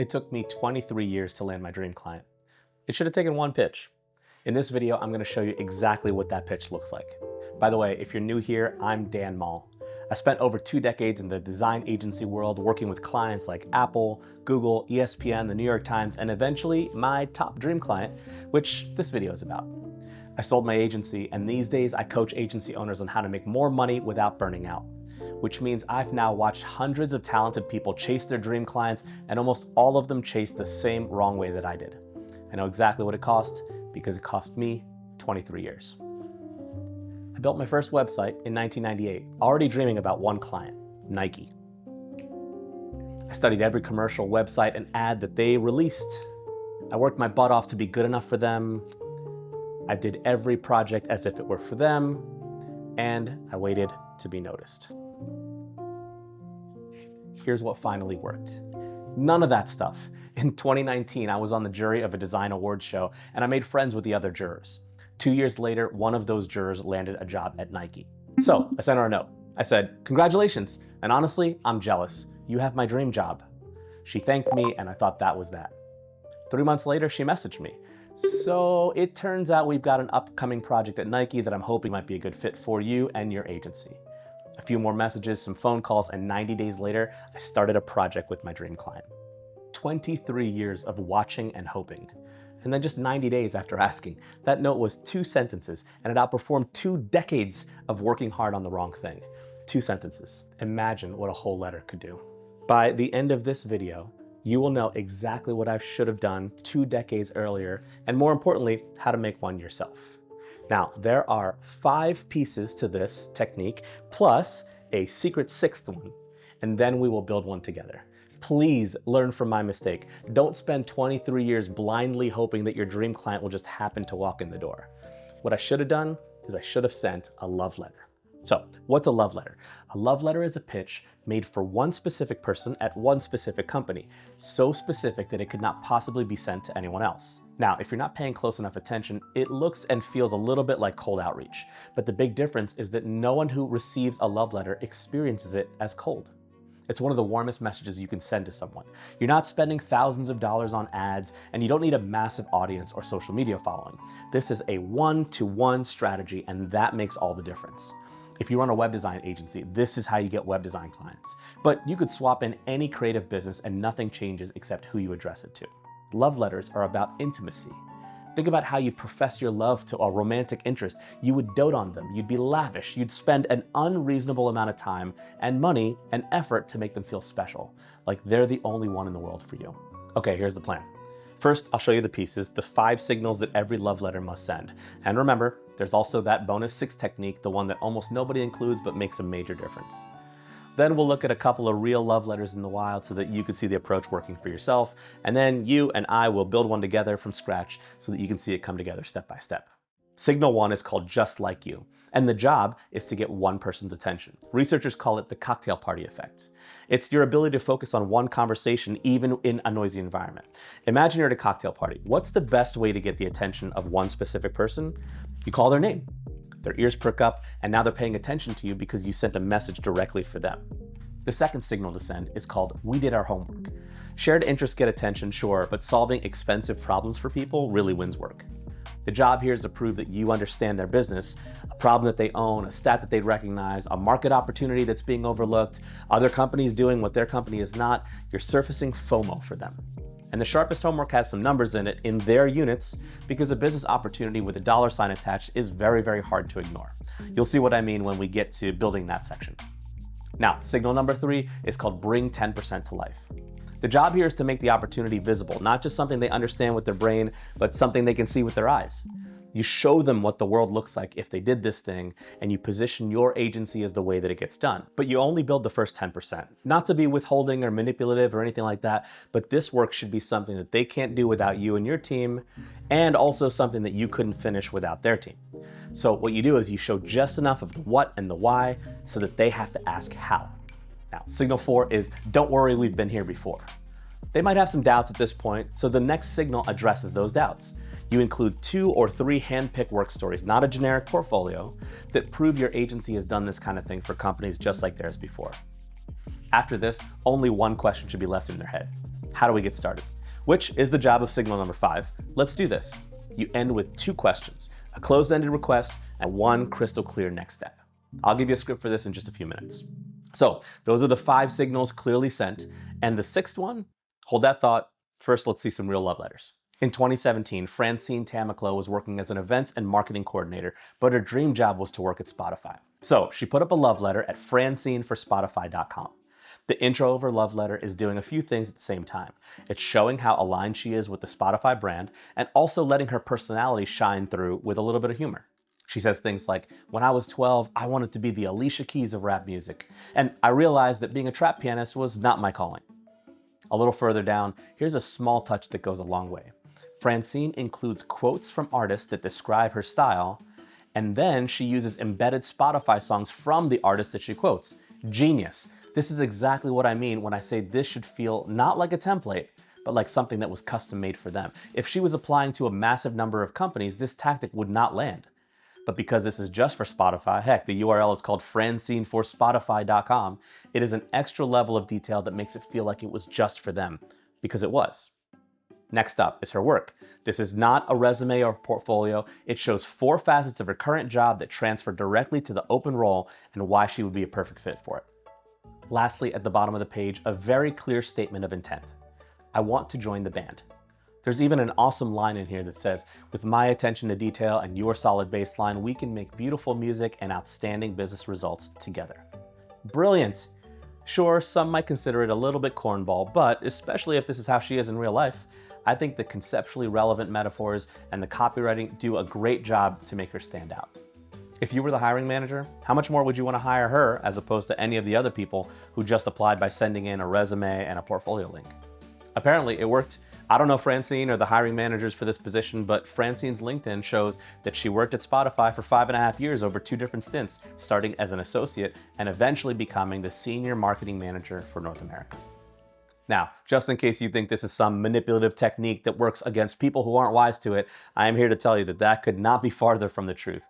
It took me 23 years to land my dream client. It should have taken one pitch. In this video, I'm going to show you exactly what that pitch looks like. By the way, if you're new here, I'm Dan Mall. I spent over 2 decades in the design agency world working with clients like Apple, Google, ESPN, the New York Times, and eventually my top dream client, which this video is about. I sold my agency, and these days I coach agency owners on how to make more money without burning out, which means I've now watched hundreds of talented people chase their dream clients, and almost all of them chase the same wrong way that I did. I know exactly what it cost because it cost me 23 years. I built my first website in 1998, already dreaming about one client, Nike. I studied every commercial, website, and ad that they released. I worked my butt off to be good enough for them. I did every project as if it were for them, and I waited to be noticed. Here's what finally worked. None of that stuff. In 2019, I was on the jury of a design awards show, and I made friends with the other jurors. 2 years later, one of those jurors landed a job at Nike. So I sent her a note. I said, "Congratulations, and honestly, I'm jealous. You have my dream job." She thanked me, and I thought that was that. 3 months later, she messaged me. So it turns out we've got an upcoming project at Nike that I'm hoping might be a good fit for you and your agency. A few more messages, some phone calls, and 90 days later, I started a project with my dream client. 23 years of watching and hoping. And then just 90 days after asking, that note was 2 sentences, and it outperformed 2 decades of working hard on the wrong thing. 2 sentences. Imagine what a whole letter could do. By the end of this video, you will know exactly what I should have done 2 decades earlier, and more importantly, how to make one yourself. Now, there are 5 pieces to this technique, plus a secret 6th one, and then we will build one together. Please learn from my mistake. Don't spend 23 years blindly hoping that your dream client will just happen to walk in the door. What I should have done is I should have sent a love letter. So, what's a love letter? A love letter is a pitch made for one specific person at one specific company, so specific that it could not possibly be sent to anyone else. Now, if you're not paying close enough attention, it looks and feels a little bit like cold outreach, but the big difference is that no one who receives a love letter experiences it as cold. It's one of the warmest messages you can send to someone. You're not spending thousands of dollars on ads, and you don't need a massive audience or social media following. This is a one-to-one strategy, and that makes all the difference. If you run a web design agency, this is how you get web design clients. But you could swap in any creative business and nothing changes except who you address it to. Love letters are about intimacy. Think about how you profess your love to a romantic interest. You would dote on them, you'd be lavish, you'd spend an unreasonable amount of time and money and effort to make them feel special, like they're the only one in the world for you. Okay, here's the plan. First, I'll show you the pieces, the 5 signals that every love letter must send. And remember, there's also that bonus 6 technique, the one that almost nobody includes but makes a major difference. Then we'll look at a couple of real love letters in the wild so that you can see the approach working for yourself. And then you and I will build one together from scratch so that you can see it come together step by step. Signal 1 is called Just Like You, and the job is to get one person's attention. Researchers call it the cocktail party effect. It's your ability to focus on one conversation even in a noisy environment. Imagine you're at a cocktail party. What's the best way to get the attention of one specific person? You call their name. Their ears perk up, and now they're paying attention to you because you sent a message directly for them. The second signal to send is called We Did Our Homework. Shared interests get attention, sure, but solving expensive problems for people really wins work. The job here is to prove that you understand their business, a problem that they own, a stat that they'd recognize, a market opportunity that's being overlooked, other companies doing what their company is not. You're surfacing FOMO for them. And the sharpest homework has some numbers in it in their units because a business opportunity with a dollar sign attached is very, very hard to ignore. You'll see what I mean when we get to building that section. Now, signal number 3 is called Bring 10% to Life. The job here is to make the opportunity visible, not just something they understand with their brain, but something they can see with their eyes. You show them what the world looks like if they did this thing, and you position your agency as the way that it gets done. But you only build the first 10%. Not to be withholding or manipulative or anything like that, but this work should be something that they can't do without you and your team, and also something that you couldn't finish without their team. So what you do is you show just enough of the what and the why so that they have to ask how. Now, signal 4 is don't worry, we've been here before. They might have some doubts at this point, so the next signal addresses those doubts. You include 2 or 3 hand-picked work stories, not a generic portfolio, that prove your agency has done this kind of thing for companies just like theirs before. After this, only one question should be left in their head. How do we get started? Which is the job of signal number 5. Let's do this. You end with 2 questions, a closed-ended request, and 1 crystal clear next step. I'll give you a script for this in just a few minutes. So those are the 5 signals clearly sent. And the 6th one, hold that thought. First, let's see some real love letters. In 2017, Francine Tamaclo was working as an events and marketing coordinator, but her dream job was to work at Spotify. So she put up a love letter at francineforspotify.com. The intro of her love letter is doing a few things at the same time. It's showing how aligned she is with the Spotify brand and also letting her personality shine through with a little bit of humor. She says things like, "When I was 12, I wanted to be the Alicia Keys of rap music, and I realized that being a trap pianist was not my calling." A little further down, here's a small touch that goes a long way. Francine includes quotes from artists that describe her style, and then she uses embedded Spotify songs from the artist that she quotes. Genius. This is exactly what I mean when I say this should feel not like a template, but like something that was custom made for them. If she was applying to a massive number of companies, this tactic would not land. But because this is just for Spotify, heck, the URL is called francineforspotify.com, it is an extra level of detail that makes it feel like it was just for them, because it was. Next up is her work. This is not a resume or portfolio. It shows 4 facets of her current job that transfer directly to the open role and why she would be a perfect fit for it. Lastly, at the bottom of the page, a very clear statement of intent. I want to join the band. There's even an awesome line in here that says, "With my attention to detail and your solid baseline, we can make beautiful music and outstanding business results together." Brilliant. Sure, some might consider it a little bit cornball, but especially if this is how she is in real life, I think the conceptually relevant metaphors and the copywriting do a great job to make her stand out. If you were the hiring manager, how much more would you want to hire her as opposed to any of the other people who just applied by sending in a resume and a portfolio link? Apparently, it worked. I don't know Francine or the hiring managers for this position, but Francine's LinkedIn shows that she worked at Spotify for 5.5 years over 2 different stints, starting as an associate and eventually becoming the senior marketing manager for North America. Now, just in case you think this is some manipulative technique that works against people who aren't wise to it, I am here to tell you that that could not be farther from the truth.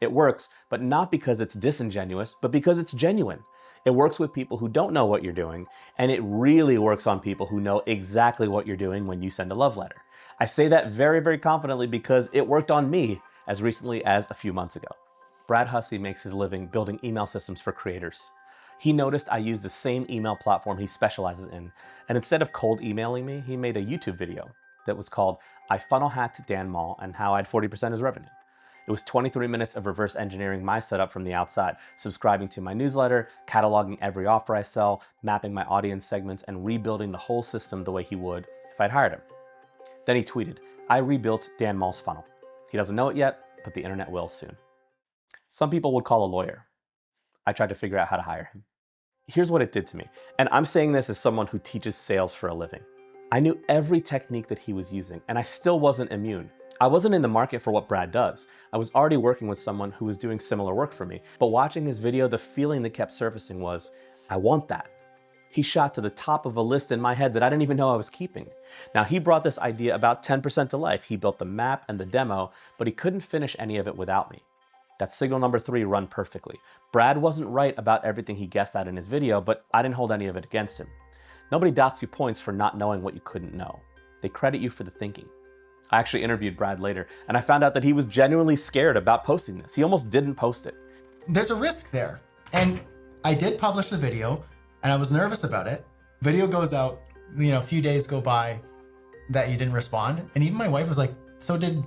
It works, but not because it's disingenuous, but because it's genuine. It works with people who don't know what you're doing, and it really works on people who know exactly what you're doing when you send a love letter. I say that very, very confidently because it worked on me as recently as a few months ago. Brad Hussey makes his living building email systems for creators. He noticed I use the same email platform he specializes in, and instead of cold emailing me, he made a YouTube video that was called "I Funnel Hacked Dan Mall and How I Had 40% His Revenue." It was 23 minutes of reverse engineering my setup from the outside, subscribing to my newsletter, cataloging every offer I sell, mapping my audience segments, and rebuilding the whole system the way he would if I'd hired him. Then he tweeted, "I rebuilt Dan Mall's funnel." He doesn't know it yet, but the internet will soon. Some people would call a lawyer. I tried to figure out how to hire him. Here's what it did to me, and I'm saying this as someone who teaches sales for a living. I knew every technique that he was using, and I still wasn't immune. I wasn't in the market for what Brad does. I was already working with someone who was doing similar work for me. But watching his video, the feeling that kept surfacing was, I want that. He shot to the top of a list in my head that I didn't even know I was keeping. Now, he brought this idea about 10% to life. He built the map and the demo, but he couldn't finish any of it without me. That's signal number 3 run perfectly. Brad wasn't right about everything he guessed at in his video, but I didn't hold any of it against him. Nobody docks you points for not knowing what you couldn't know. They credit you for the thinking. I actually interviewed Brad later, and I found out that he was genuinely scared about posting this. He almost didn't post it. There's a risk there. And I did publish the video, and I was nervous about it. Video goes out, a few days go by that you didn't respond. And even my wife was like, "So did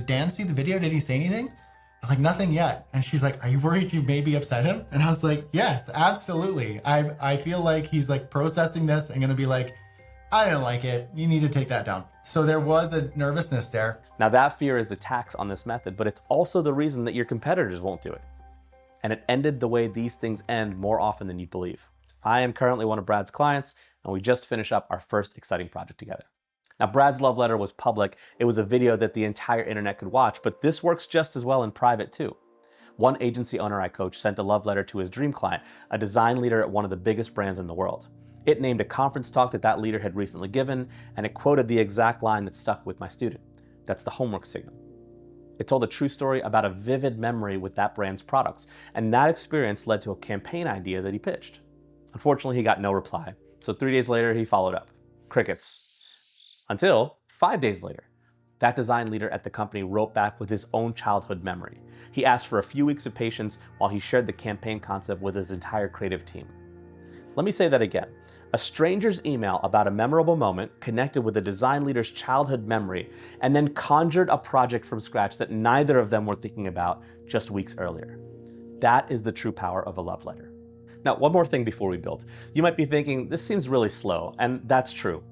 Dan see the video? Did he say anything?" I was like, "Nothing yet." And she's like, "Are you worried you maybe upset him?" And I was like, "Yes, absolutely. I feel like he's like processing this and gonna be like, I didn't like it. You need to take that down." So there was a nervousness there. Now that fear is the tax on this method, but it's also the reason that your competitors won't do it. And it ended the way these things end more often than you'd believe. I am currently one of Brad's clients, and we just finished up our first exciting project together. Now, Brad's love letter was public. It was a video that the entire internet could watch, but this works just as well in private too. One agency owner I coached sent a love letter to his dream client, a design leader at one of the biggest brands in the world. It named a conference talk that leader had recently given, and it quoted the exact line that stuck with my student. That's the homework signal. It told a true story about a vivid memory with that brand's products, and that experience led to a campaign idea that he pitched. Unfortunately, he got no reply, so 3 days later, he followed up. Crickets. Until 5 days later. That design leader at the company wrote back with his own childhood memory. He asked for a few weeks of patience while he shared the campaign concept with his entire creative team. Let me say that again. A stranger's email about a memorable moment connected with a design leader's childhood memory and then conjured a project from scratch that neither of them were thinking about just weeks earlier. That is the true power of a love letter. Now, one more thing before we build. You might be thinking, this seems really slow, and that's true.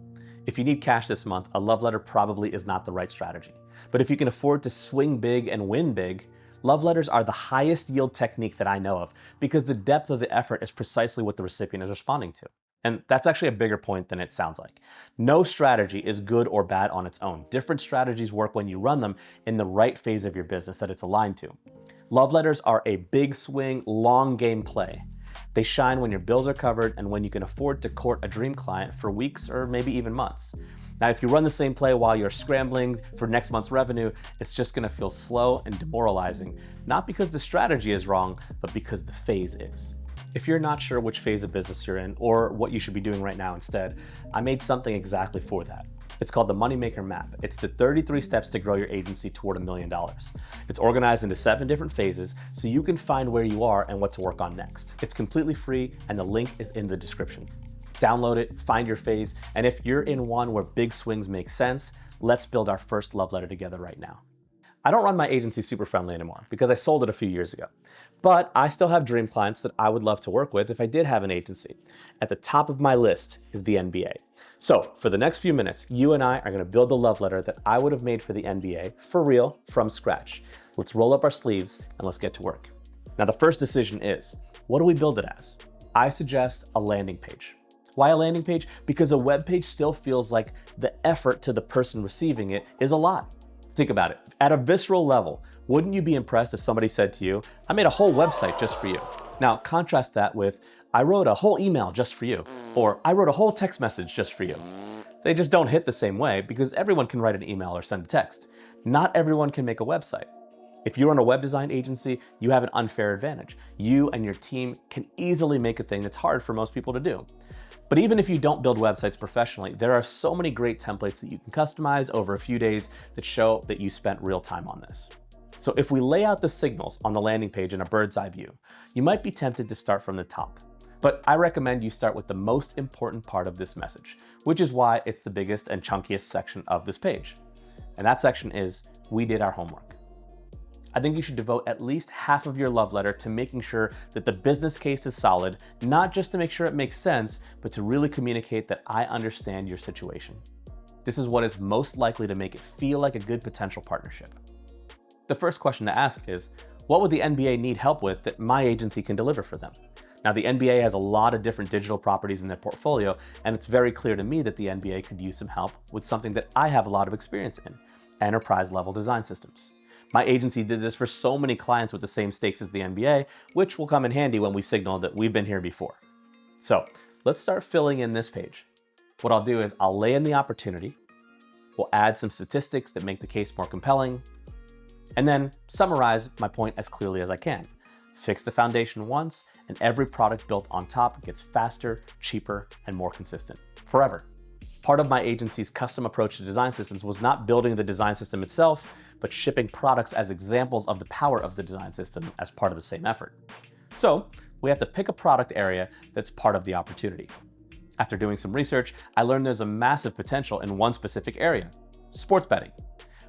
If you need cash this month, a love letter probably is not the right strategy. But if you can afford to swing big and win big, love letters are the highest yield technique that I know of because the depth of the effort is precisely what the recipient is responding to. And that's actually a bigger point than it sounds like. No strategy is good or bad on its own. Different strategies work when you run them in the right phase of your business that it's aligned to. Love letters are a big swing, long game play. They shine when your bills are covered and when you can afford to court a dream client for weeks or maybe even months. Now, if you run the same play while you're scrambling for next month's revenue, it's just gonna feel slow and demoralizing, not because the strategy is wrong, but because the phase is. If you're not sure which phase of business you're in or what you should be doing right now instead, I made something exactly for that. It's called the Moneymaker Map. It's the 33 steps to grow your agency toward $1 million. It's organized into 7 different phases so you can find where you are and what to work on next. It's completely free and the link is in the description. Download it, find your phase, and if you're in one where big swings make sense, let's build our first love letter together right now. I don't run my agency super friendly anymore because I sold it a few years ago. But I still have dream clients that I would love to work with if I did have an agency. At the top of my list is the NBA. So for the next few minutes, you and I are gonna build the love letter that I would have made for the NBA, for real, from scratch. Let's roll up our sleeves and let's get to work. Now the first decision is, what do we build it as? I suggest a landing page. Why a landing page? Because a web page still feels like the effort to the person receiving it is a lot. Think about it. At a visceral level, wouldn't you be impressed if somebody said to you, I made a whole website just for you? Now, contrast that with, I wrote a whole email just for you, or I wrote a whole text message just for you. They just don't hit the same way because everyone can write an email or send a text. Not everyone can make a website. If you run a web design agency, you have an unfair advantage. You and your team can easily make a thing that's hard for most people to do. But even if you don't build websites professionally, there are so many great templates that you can customize over a few days that show that you spent real time on this. So if we lay out the signals on the landing page in a bird's eye view, you might be tempted to start from the top. But I recommend you start with the most important part of this message, which is why it's the biggest and chunkiest section of this page. And that section is, we did our homework. I think you should devote at least half of your love letter to making sure that the business case is solid, not just to make sure it makes sense, but to really communicate that I understand your situation. This is what is most likely to make it feel like a good potential partnership. The first question to ask is, what would the NBA need help with that my agency can deliver for them? Now, the NBA has a lot of different digital properties in their portfolio, and it's very clear to me that the NBA could use some help with something that I have a lot of experience in, enterprise-level design systems. My agency did this for so many clients with the same stakes as the NBA, which will come in handy when we signal that we've been here before. So let's start filling in this page. What I'll do is I'll lay in the opportunity, we'll add some statistics that make the case more compelling, and then summarize my point as clearly as I can. Fix the foundation once, and every product built on top gets faster, cheaper, and more consistent, forever. Part of my agency's custom approach to design systems was not building the design system itself, but shipping products as examples of the power of the design system as part of the same effort. So we have to pick a product area that's part of the opportunity. After doing some research, I learned there's a massive potential in one specific area, sports betting.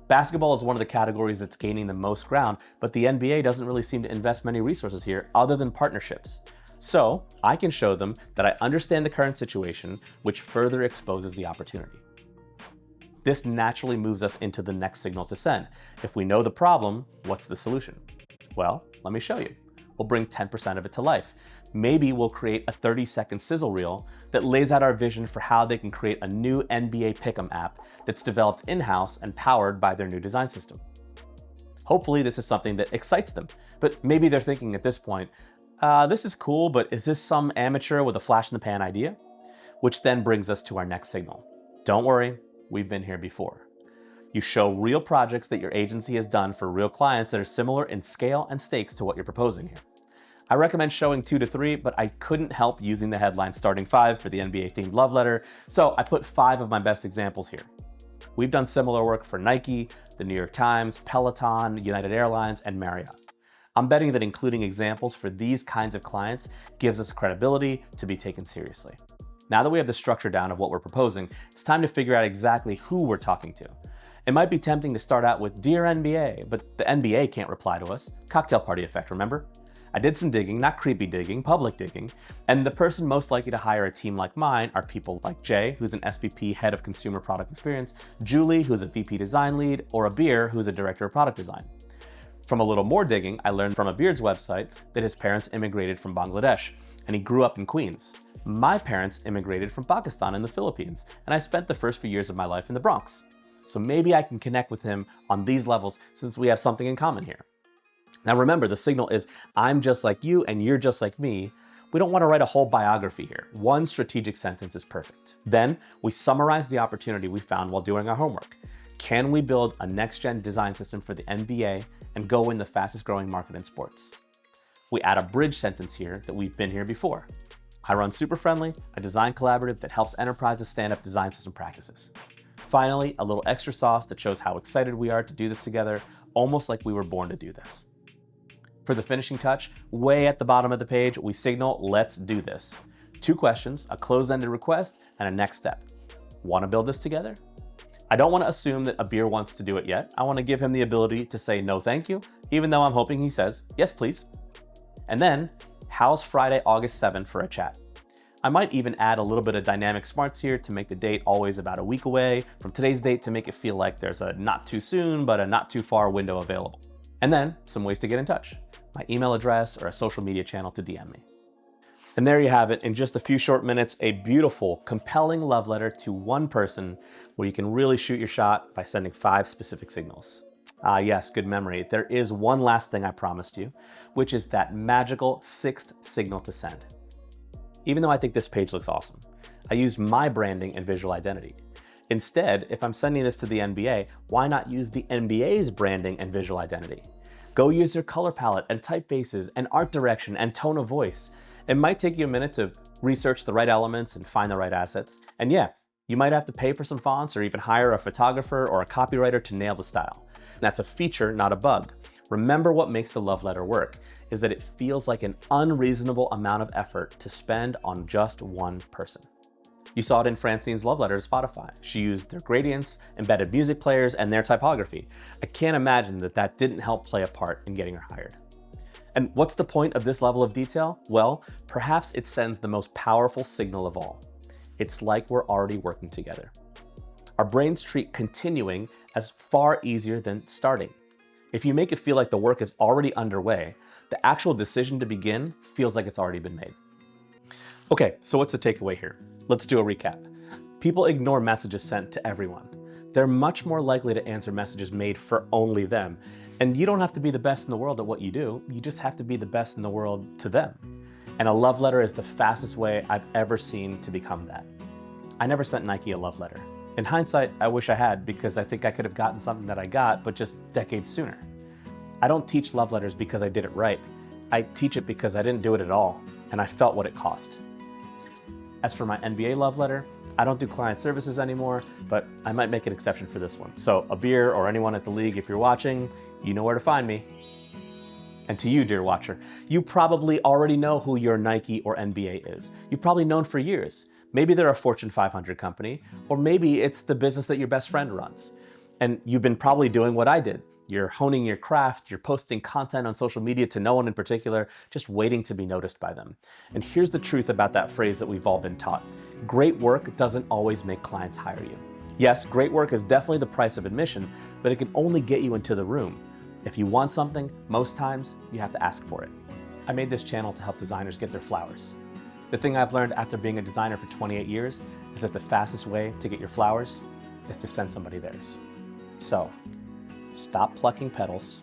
Basketball is one of the categories that's gaining the most ground, but the NBA doesn't really seem to invest many resources here other than partnerships. So I can show them that I understand the current situation, which further exposes the opportunity. This naturally moves us into the next signal to send. If we know the problem, what's the solution? Well, let me show you. We'll bring 10% of it to life. Maybe we'll create a 30-second sizzle reel that lays out our vision for how they can create a new NBA Pick'em app that's developed in-house and powered by their new design system. Hopefully this is something that excites them, but maybe they're thinking at this point, this is cool, but is this some amateur with a flash in the pan idea? Which then brings us to our next signal. Don't worry, we've been here before. You show real projects that your agency has done for real clients that are similar in scale and stakes to what you're proposing here. I recommend showing 2 to 3, but I couldn't help using the headline starting 5 for the NBA-themed love letter, so I put 5 of my best examples here. We've done similar work for Nike, the New York Times, Peloton, United Airlines, and Marriott. I'm betting that including examples for these kinds of clients gives us credibility to be taken seriously. Now that we have the structure down of what we're proposing, it's time to figure out exactly who we're talking to. It might be tempting to start out with Dear NBA, but the NBA can't reply to us. Cocktail party effect, remember? I did some digging, not creepy digging, public digging, and the person most likely to hire a team like mine are people like Jay, who's an SVP head of consumer product experience, Julie, who's a VP design lead, or Abir, who's a director of product design. From a little more digging, I learned from Abir's website that his parents immigrated from Bangladesh, and he grew up in Queens. My parents immigrated from Pakistan and the Philippines, and I spent the first few years of my life in the Bronx. So maybe I can connect with him on these levels since we have something in common here. Now remember, the signal is I'm just like you and you're just like me. We don't want to write a whole biography here. One strategic sentence is perfect. Then we summarize the opportunity we found while doing our homework. Can we build a next-gen design system for the NBA and go in the fastest growing market in sports? We add a bridge sentence here that we've been here before. I run Super Friendly, a design collaborative that helps enterprises stand up design system practices. Finally, a little extra sauce that shows how excited we are to do this together, almost like we were born to do this. For the finishing touch, way at the bottom of the page, we signal, let's do this. 2 questions, a closed-ended request, and a next step. Want to build this together? I don't want to assume that Abir wants to do it yet. I want to give him the ability to say no thank you, even though I'm hoping he says, yes please. And then, how's Friday, August 7th for a chat? I might even add a little bit of dynamic smarts here to make the date always about a week away from today's date to make it feel like there's a not too soon, but a not too far window available. And then, some ways to get in touch. My email address or a social media channel to DM me. And there you have it, in just a few short minutes, a beautiful, compelling love letter to one person where you can really shoot your shot by sending 5 specific signals. Ah yes, good memory. There is one last thing I promised you, which is that magical 6th signal to send. Even though I think this page looks awesome, I used my branding and visual identity. Instead, if I'm sending this to the NBA, why not use the NBA's branding and visual identity? Go use their color palette and typefaces and art direction and tone of voice. It might take you a minute to research the right elements and find the right assets. And yeah, you might have to pay for some fonts or even hire a photographer or a copywriter to nail the style. That's a feature, not a bug. Remember, what makes the love letter work is that it feels like an unreasonable amount of effort to spend on just one person. You saw it in Francine's love letter to Spotify. She used their gradients, embedded music players, and their typography. I can't imagine that that didn't help play a part in getting her hired. And what's the point of this level of detail? Well, perhaps it sends the most powerful signal of all. It's like we're already working together. Our brains treat continuing as far easier than starting. If you make it feel like the work is already underway, the actual decision to begin feels like it's already been made. Okay, so what's the takeaway here? Let's do a recap. People ignore messages sent to everyone. They're much more likely to answer messages made for only them. And you don't have to be the best in the world at what you do, you just have to be the best in the world to them. And a love letter is the fastest way I've ever seen to become that. I never sent Nike a love letter. In hindsight, I wish I had, because I think I could have gotten something that I got, but just decades sooner. I don't teach love letters because I did it right. I teach it because I didn't do it at all, and I felt what it cost. As for my NBA love letter, I don't do client services anymore, but I might make an exception for this one. So Abir or anyone at the league, if you're watching, you know where to find me. And to you, dear watcher, you probably already know who your Nike or NBA is. You've probably known for years. Maybe they're a Fortune 500 company, or maybe it's the business that your best friend runs. And you've been probably doing what I did. You're honing your craft, you're posting content on social media to no one in particular, just waiting to be noticed by them. And here's the truth about that phrase that we've all been taught. Great work doesn't always make clients hire you. Yes, great work is definitely the price of admission, but it can only get you into the room. If you want something, most times you have to ask for it. I made this channel to help designers get their flowers. The thing I've learned after being a designer for 28 years is that the fastest way to get your flowers is to send somebody theirs. So, stop plucking petals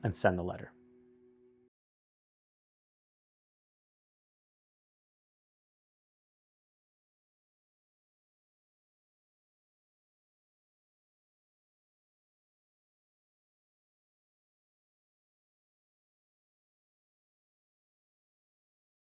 and send the letter.